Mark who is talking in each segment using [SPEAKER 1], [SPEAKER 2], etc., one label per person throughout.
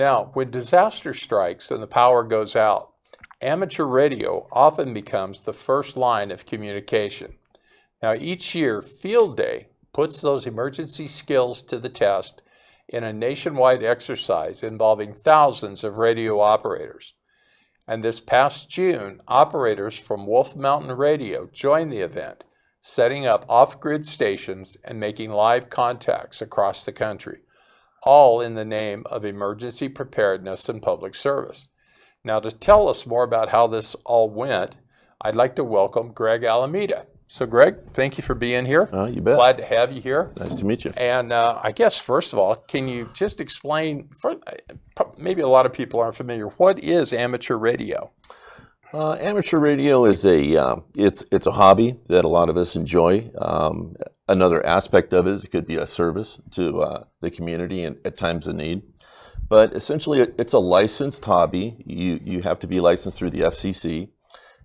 [SPEAKER 1] Now, when disaster strikes and the power goes out, amateur radio often becomes the first line of communication. Now, each year, Field Day puts those emergency skills to the test in a nationwide exercise involving thousands of radio operators. And this past June, operators from Wolf Mountain Radio joined the event, setting up off-grid stations and making live contacts across the country, all in the name of emergency preparedness and public service. Now, to tell us more about how this all went, I'd like to welcome Greg Alameda. So, Greg, thank you for being here.
[SPEAKER 2] You bet.
[SPEAKER 1] Glad to have you here.
[SPEAKER 2] Nice to meet you.
[SPEAKER 1] And I guess, first of all, can you just explain, maybe a lot of people aren't familiar, what is amateur radio?
[SPEAKER 2] Amateur radio is it's a hobby that a lot of us enjoy. Another aspect of it is it could be a service to the community and at times of need. But essentially, it's a licensed hobby. You have to be licensed through the FCC.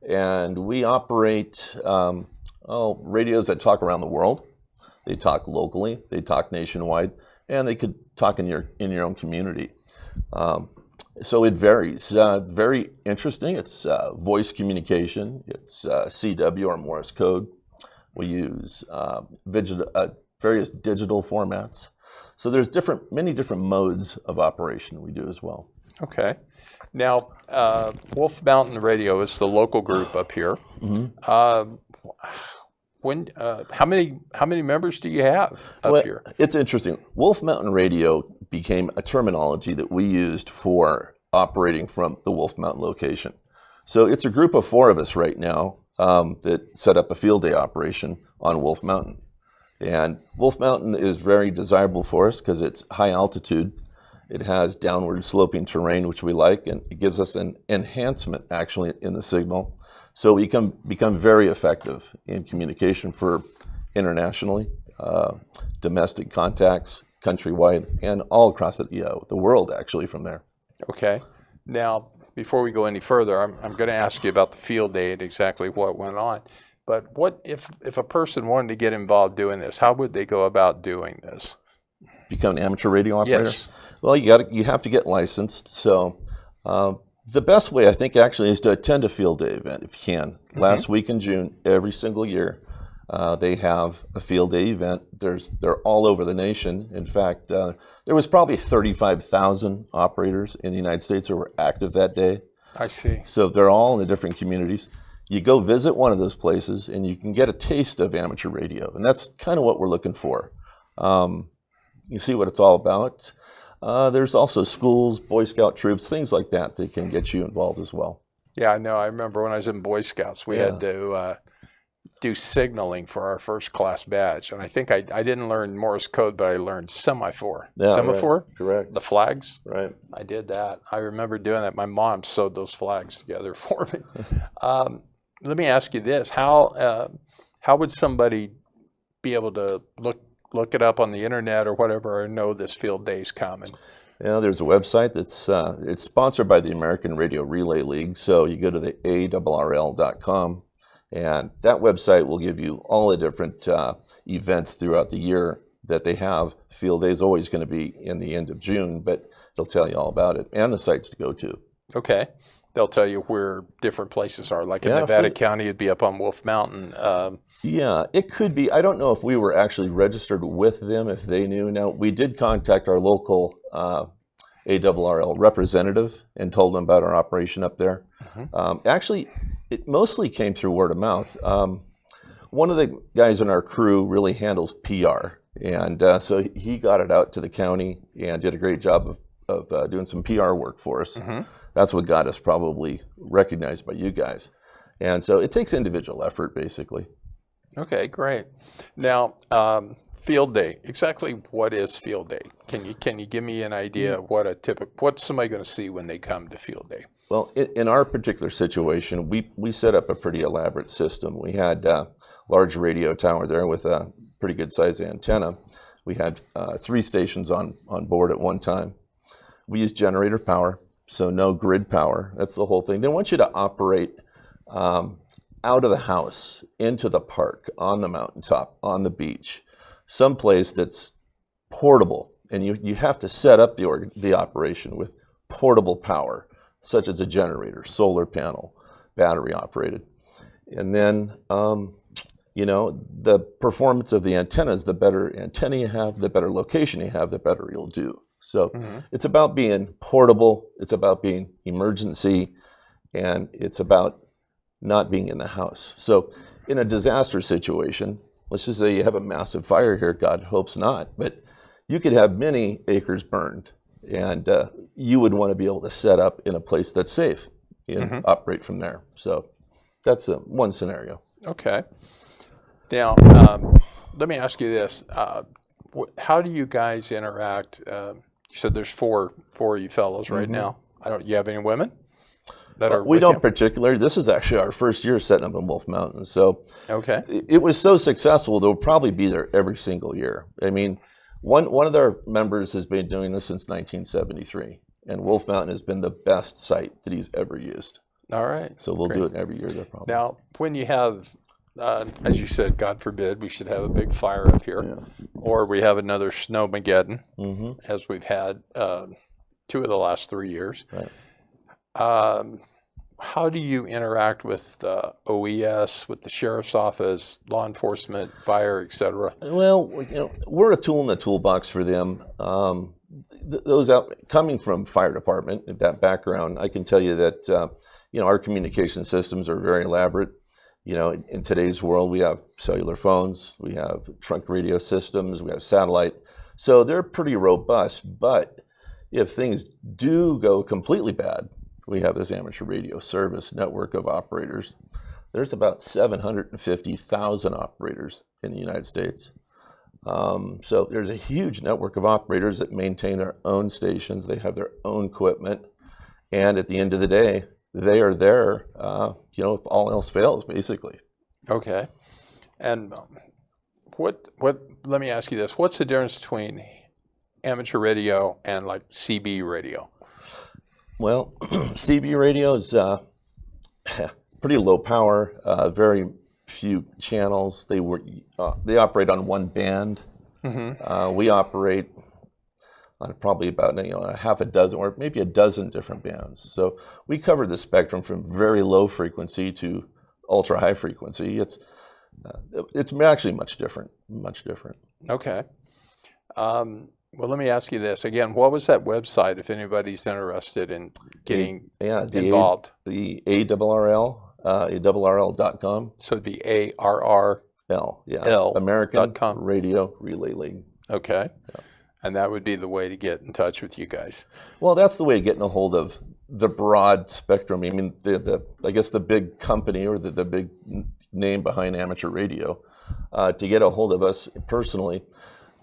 [SPEAKER 2] And we operate radios that talk around the world. They talk locally, they talk nationwide, and they could talk in your own community. So it varies. It's very interesting. It's voice communication. It's CW or Morse code. We use various digital formats. So there's many different modes of operation we do as well.
[SPEAKER 1] Okay. Now, Wolf Mountain Radio is the local group up here. Mm-hmm. How many members do you have up here?
[SPEAKER 2] It's interesting. Wolf Mountain Radio became a terminology that we used for operating from the Wolf Mountain location. So it's a group of 4 of us right now that set up a field day operation on Wolf Mountain. And Wolf Mountain is very desirable for us because it's high altitude. It has downward sloping terrain, which we like, and it gives us an enhancement actually in the signal. So we can become very effective in communication for internationally, domestic contacts, countrywide, and all across the world actually from there.
[SPEAKER 1] Okay. Now, before we go any further, I'm going to ask you about the field day and exactly what went on. But what if a person wanted to get involved doing this? How would they go about doing this?
[SPEAKER 2] Become an amateur radio operator?
[SPEAKER 1] Yes.
[SPEAKER 2] Well, you have to get licensed. So the best way, I think, actually, is to attend a field day event if you can. Mm-hmm. Last week in June, every single year, they have a field day event. They're all over the nation. In fact, there was probably 35,000 operators in the United States who were active that day.
[SPEAKER 1] I see.
[SPEAKER 2] So they're all in the different communities. You go visit one of those places, and you can get a taste of amateur radio, and that's kind of what we're looking for. You see what it's all about. There's also schools, Boy Scout troops, things like that can get you involved as well.
[SPEAKER 1] Yeah, I know. I remember when I was in Boy Scouts, we had to do signaling for our first class badge. And I think I didn't learn Morse code, but I learned semaphore.
[SPEAKER 2] Yeah,
[SPEAKER 1] Semaphore?
[SPEAKER 2] Right. Correct.
[SPEAKER 1] The flags?
[SPEAKER 2] Right.
[SPEAKER 1] I did that. I remember doing that. My mom sewed those flags together for me. Let me ask you this. How would somebody be able to look it up on the internet or whatever and know this field day is coming?
[SPEAKER 2] There's a website that's it's sponsored by the American Radio Relay League. So you go to the ARRL.com, and that website will give you all the different events throughout the year that they have. Field day is always going to be in the end of June, but it'll tell you all about it and the sites to go to.
[SPEAKER 1] Okay. They'll tell you where different places are. Like in Nevada County, it'd be up on Wolf Mountain.
[SPEAKER 2] Yeah, it could be. I don't know if we were actually registered with them, if they knew. Now, we did contact our local ARRL representative and told them about our operation up there. Mm-hmm. Actually, it mostly came through word of mouth. One of the guys in our crew really handles PR, and so he got it out to the county and did a great job of doing some PR work for us. Mm-hmm. That's what got us probably recognized by you guys. And so it takes individual effort, basically.
[SPEAKER 1] Okay, great. Now, field day. Exactly what is field day? Can you give me an idea of what's somebody going to see when they come to field day?
[SPEAKER 2] Well, in our particular situation, we set up a pretty elaborate system. We had a large radio tower there with a pretty good size antenna. We had 3 stations on board at one time. We used generator power. So no grid power. That's the whole thing. They want you to operate out of the house, into the park, on the mountaintop, on the beach, someplace that's portable. And you have to set up the operation with portable power, such as a generator, solar panel, battery operated. And then, the performance of the antennas, the better antenna you have, the better location you have, the better you'll do. So it's about being portable, it's about being emergency, and it's about not being in the house. So in a disaster situation, let's just say you have a massive fire here, God hopes not, but you could have many acres burned, and you would want to be able to set up in a place that's safe and operate from there. So that's one scenario.
[SPEAKER 1] Okay. Now, let me ask you this. How do you guys interact? You said there's four of you fellows right now. You have any women that are
[SPEAKER 2] We
[SPEAKER 1] with
[SPEAKER 2] don't
[SPEAKER 1] you?
[SPEAKER 2] particularly. This is actually our first year setting up in Wolf Mountain. So
[SPEAKER 1] Okay.
[SPEAKER 2] it was so successful, they'll probably be there every single year. I mean, one of their members has been doing this since 1973, and Wolf Mountain has been the best site that he's ever used.
[SPEAKER 1] All right.
[SPEAKER 2] So we'll
[SPEAKER 1] Great.
[SPEAKER 2] do it every year there probably.
[SPEAKER 1] Now, when you have, as you said, God forbid, we should have a big fire up here, or we have another snowmageddon, as we've had 2 of the last 3 years.
[SPEAKER 2] Right.
[SPEAKER 1] How do you interact with OES, with the sheriff's office, law enforcement, fire, etc.?
[SPEAKER 2] Well, we're a tool in the toolbox for them. Those coming from fire department, that background, I can tell you that our communication systems are very elaborate. In today's world, we have cellular phones, we have trunk radio systems, we have satellite, so they're pretty robust. But if things do go completely bad, we have this amateur radio service network of operators. There's about 750,000 operators in the United States. So there's a huge network of operators that maintain their own stations. They have their own equipment. And at the end of the day, they are there, if all else fails, basically.
[SPEAKER 1] Okay. And let me ask you this. What's the difference between amateur radio and like CB radio?
[SPEAKER 2] Well, CB radio is pretty low power, very few channels. They operate on one band. We operate on probably about a half a dozen or maybe a dozen different bands. So we cover the spectrum from very low frequency to ultra high frequency. It's actually much different.
[SPEAKER 1] Okay. Well, let me ask you this again. What was that website if anybody's interested in getting involved?
[SPEAKER 2] The ARRL.com.
[SPEAKER 1] So it'd be ARRL.
[SPEAKER 2] American Radio Relay League.
[SPEAKER 1] Okay. Yeah. And that would be the way to get in touch with you guys.
[SPEAKER 2] Well, that's the way of getting a hold of the broad spectrum. I mean, I guess the big company or the big name behind amateur radio, to get a hold of us personally.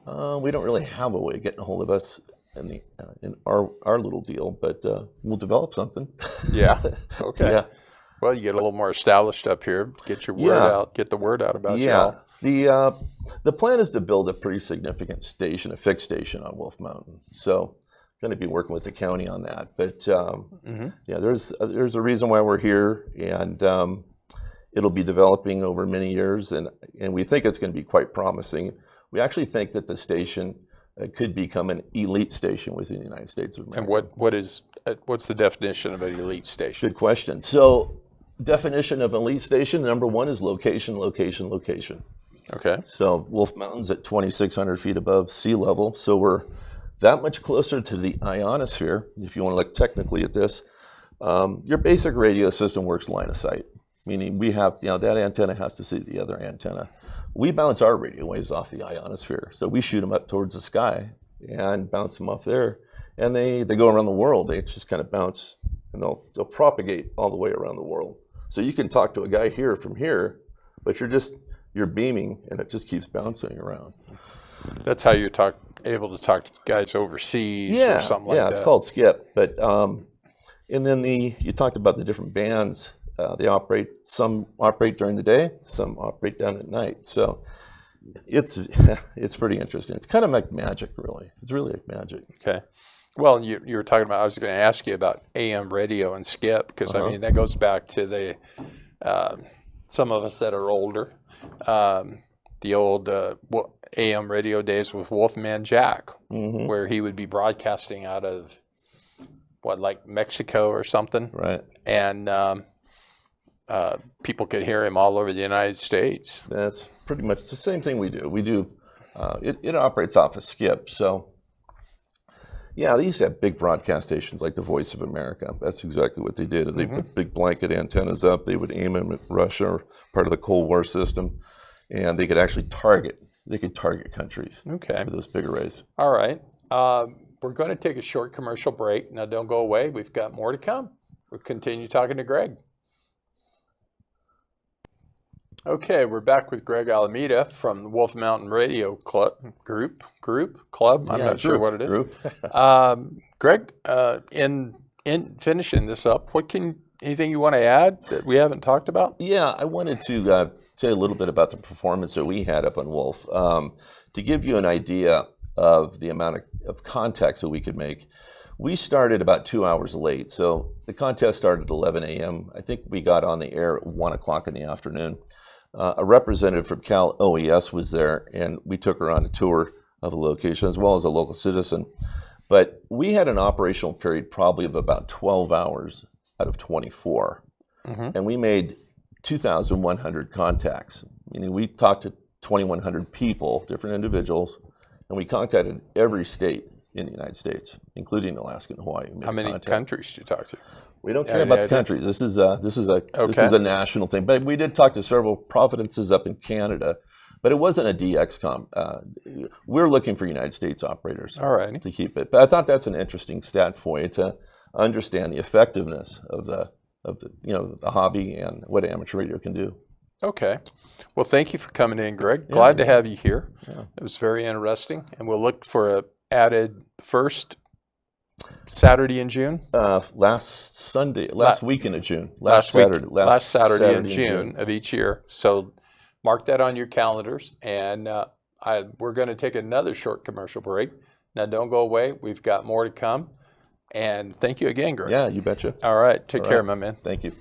[SPEAKER 2] We don't really have a way of getting a hold of us in our little deal, but we'll develop something.
[SPEAKER 1] Yeah. Okay.
[SPEAKER 2] Yeah.
[SPEAKER 1] Well, you get a little more established up here. Get your word out. Get the word out about y'all.
[SPEAKER 2] The plan is to build a pretty significant station, a fixed station on Wolf Mountain. So, going to be working with the county on that. But there's a reason why we're here, and it'll be developing over many years, and we think it's going to be quite promising. We actually think that the station could become an elite station within the United States of America.
[SPEAKER 1] And what's the definition of an elite station?
[SPEAKER 2] Good question. So, definition of elite station, number one is location, location, location.
[SPEAKER 1] Okay.
[SPEAKER 2] So Wolf Mountain's at 2,600 feet above sea level, so we're that much closer to the ionosphere, if you want to look technically at this. Your basic radio system works line of sight, meaning we have, that antenna has to see the other antenna. We bounce our radio waves off the ionosphere, so we shoot them up towards the sky and bounce them off there, and they go around the world. They just kind of bounce, and they'll propagate all the way around the world. So you can talk to a guy here from here, but you're beaming, and it just keeps bouncing around.
[SPEAKER 1] That's how you're able to talk to guys overseas or something like that.
[SPEAKER 2] Yeah, it's called skip. But and then you talked about the different bands. Some operate during the day, some operate down at night. So it's pretty interesting. It's kind of like magic, really. It's really like magic.
[SPEAKER 1] Okay. Well, you were talking about, I was going to ask you about AM radio and skip, because I mean, that goes back to the some of us that are older, the old AM radio days with Wolfman Jack, where he would be broadcasting out of like Mexico or something.
[SPEAKER 2] Right.
[SPEAKER 1] And people could hear him all over the United States.
[SPEAKER 2] That's pretty much the same thing we do. It operates off a skip. So, yeah, they used to have big broadcast stations like the Voice of America. That's exactly what they did. Is they put big blanket antennas up. They would aim them at Russia, or part of the Cold War system, and they could actually target. They could target countries with those big arrays.
[SPEAKER 1] All right. We're going to take a short commercial break. Now, don't go away. We've got more to come. We'll continue talking to Greg. Okay, we're back with Greg Alameda from the Wolf Mountain Radio Club Group. I'm not sure what it is. Greg, in finishing this up, anything you want to add that we haven't talked about?
[SPEAKER 2] Yeah, I wanted to tell you a little bit about the performance that we had up on Wolf. To give you an idea of the amount of contacts that we could make, we started about 2 hours late. So the contest started at 11 a.m. I think we got on the air at 1 o'clock in the afternoon. A representative from Cal OES was there, and we took her on a tour of the location, as well as a local citizen. But we had an operational period probably of about 12 hours out of 24. And we made 2,100 contacts. Meaning we talked to 2,100 people, different individuals, and we contacted every state in the United States, including Alaska and Hawaii.
[SPEAKER 1] How many countries did you talk to?
[SPEAKER 2] We don't care about the countries. This is a national thing. But we did talk to several provinces up in Canada, but it wasn't a DX We're looking for United States operators to keep it. But I thought that's an interesting stat for you to understand the effectiveness of the hobby and what amateur radio can do. Okay.
[SPEAKER 1] Well, thank you for coming in, Greg. Glad to have you here. Yeah. It was very interesting, and we'll look for a added first Saturday in June?
[SPEAKER 2] Last weekend of June. Last Saturday
[SPEAKER 1] in June of each year. So mark that on your calendars. And we're going to take another short commercial break. Now, don't go away. We've got more to come. And thank you again, Greg.
[SPEAKER 2] Yeah, you betcha.
[SPEAKER 1] All right. Take care, my man.
[SPEAKER 2] Thank you.